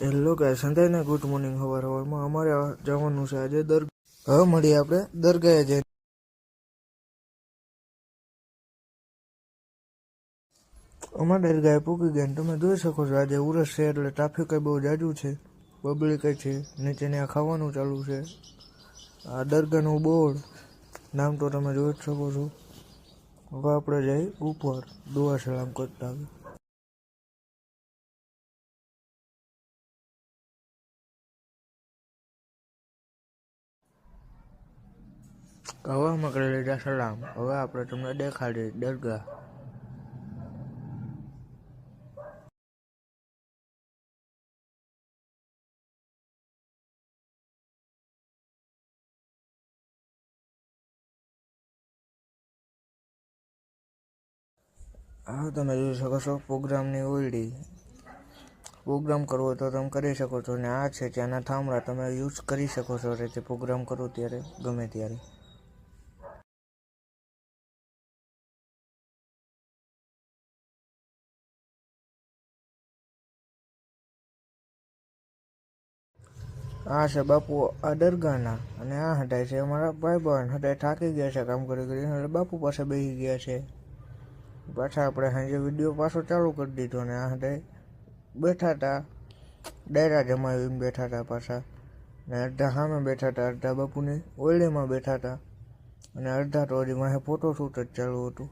Hello guys, સંધાઈને good morning. સવારમાં અમારે જવાનું છે આજે દરગાહ. હવે મળીએ આપણે દરગાહે જઈને. અમારા દરગાહે પૂકી ગયા. તમે જોઈ શકો છો આજે ઉરસ છે એટલે ટ્રાફિક બહુ જાજુ છે, પબ્લિક છે. નીચે ત્યાં ખાવાનું ચાલુ છે. આ દરગાહનું બોર્ડ નામ તો તમે જોઈ જ શકો છો. હવે આપણે જઈ ઉપર દુઆ સલામ કરતા આવી. હવે અમે કરી લીધા સલામ. હવે આપણે તમને દેખાડીએ દરગાહ. હા, તમે જોઈ શકો છો પ્રોગ્રામની ઓલડી. પ્રોગ્રામ કરવો હોય તો તમે કરી શકો છો. ને આ છે ત્યાંના થાંભલા, તમે યુઝ કરી શકો છો રીતે પ્રોગ્રામ કરો ત્યારે ગમે ત્યારે. આ છે બાપુ આ દરગાહના, અને આ હટાય છે અમારા ભાઈબંધ. હટાય થાકી ગયા છે કામ કરી કરીને, એટલે બાપુ પાસે બેસી ગયા છે. પાછા આપણે સાંજે વિડીયો પાછો ચાલુ કરી દીધો. ને આ હટાય બેઠા હતા, ડાયરા જમાવીને બેઠા હતા પાછા. ને અડધા સામે બેઠા હતા, અડધા બાપુની ઓરડીમાં બેઠા હતા, અને અડધા તો હજી મારે ફોટોશૂટ જ ચાલુ હતું.